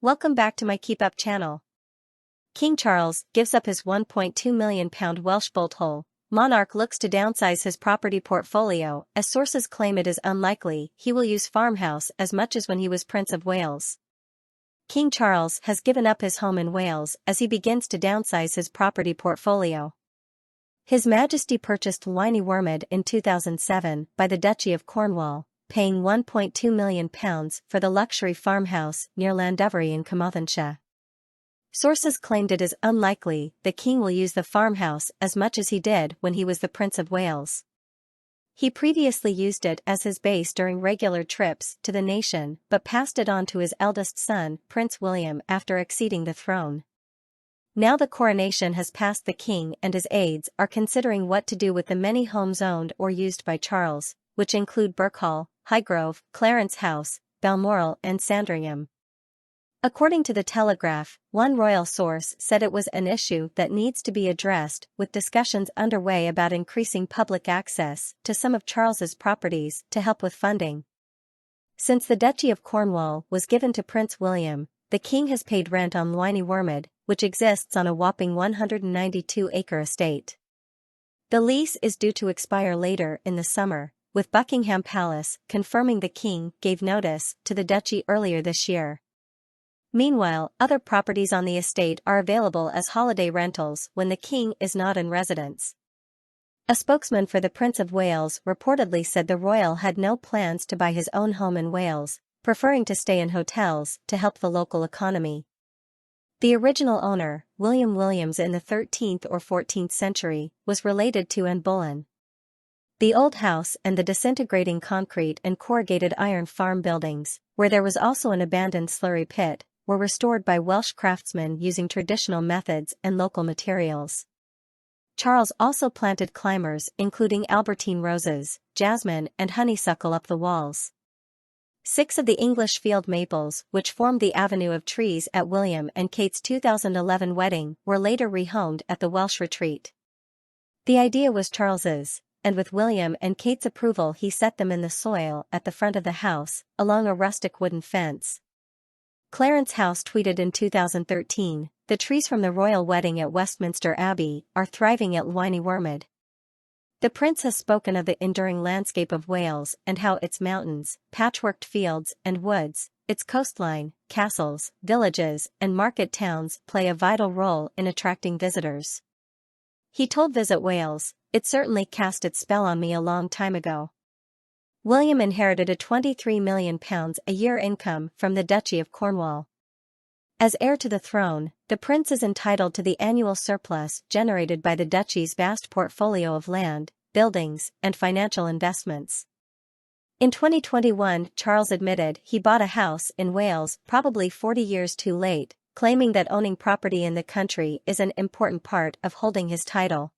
Welcome back to my Keep Up channel. King Charles gives up his £1.2 million Welsh bolthole. Monarch looks to downsize his property portfolio, as sources claim it is unlikely he will use farmhouse as much as when he was Prince of Wales. King Charles has given up his home in Wales as he begins to downsize his property portfolio. His Majesty purchased Wynie Wormid in 2007 by the Duchy of Cornwall, paying £1.2 million for the luxury farmhouse near Llandovery in Carmarthenshire. Sources claimed it is unlikely the king will use the farmhouse as much as he did when he was the Prince of Wales. He previously used it as his base during regular trips to the nation but passed it on to his eldest son, Prince William, after acceding the throne. Now the coronation has passed, the king and his aides are considering what to do with the many homes owned or used by Charles, which include Birkhall, Highgrove, Clarence House, Balmoral and Sandringham. According to the Telegraph, one royal source said it was an issue that needs to be addressed, with discussions underway about increasing public access to some of Charles's properties to help with funding. Since the Duchy of Cornwall was given to Prince William, the king has paid rent on Wynie Wormid, which exists on a whopping 192-acre estate. The lease is due to expire later in the summer, with Buckingham Palace confirming the king gave notice to the duchy earlier this year. Meanwhile, other properties on the estate are available as holiday rentals when the king is not in residence. A spokesman for the Prince of Wales reportedly said the royal had no plans to buy his own home in Wales, preferring to stay in hotels to help the local economy. The original owner, William Williams in the 13th or 14th century, was related to Anne Boleyn. The old house and the disintegrating concrete and corrugated iron farm buildings, where there was also an abandoned slurry pit, were restored by Welsh craftsmen using traditional methods and local materials. Charles also planted climbers including Albertine roses, jasmine and honeysuckle up the walls. 6 of the English field maples, which formed the avenue of trees at William and Kate's 2011 wedding, were later rehomed at the Welsh retreat. The idea was Charles's, and with William and Kate's approval he set them in the soil at the front of the house, along a rustic wooden fence. Clarence House tweeted in 2013, "The trees from the royal wedding at Westminster Abbey are thriving at Wynie Wormid." The prince has spoken of the enduring landscape of Wales and how its mountains, patchworked fields and woods, its coastline, castles, villages and market towns play a vital role in attracting visitors. He told Visit Wales, "It certainly cast its spell on me a long time ago." William inherited a £23 million a year income from the Duchy of Cornwall. As heir to the throne, the prince is entitled to the annual surplus generated by the duchy's vast portfolio of land, buildings, and financial investments. In 2021, Charles admitted he bought a house in Wales probably 40 years too late, claiming that owning property in the country is an important part of holding his title.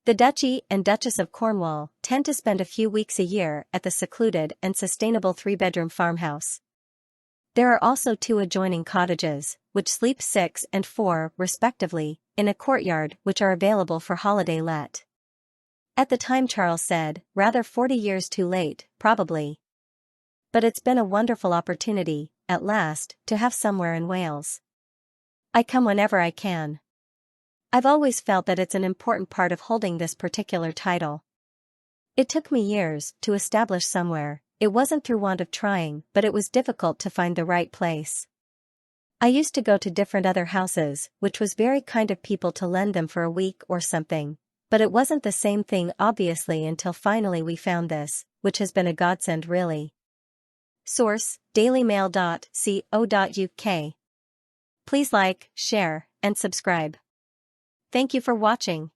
The Duchy and Duchess of Cornwall tend to spend a few weeks a year at the secluded and sustainable 3-bedroom farmhouse. There are also 2 adjoining cottages, which sleep 6 and 4 respectively, in a courtyard which are available for holiday let. At the time Charles said, "Rather 40 years too late, probably. But it's been a wonderful opportunity, at last, to have somewhere in Wales. I come whenever I can. I've always felt that it's an important part of holding this particular title. It took me years to establish somewhere. It wasn't through want of trying, but it was difficult to find the right place. I used to go to different other houses, which was very kind of people to lend them for a week or something, but it wasn't the same thing obviously until finally we found this, which has been a godsend really." Source: dailymail.co.uk. Please like, share, and subscribe. Thank you for watching.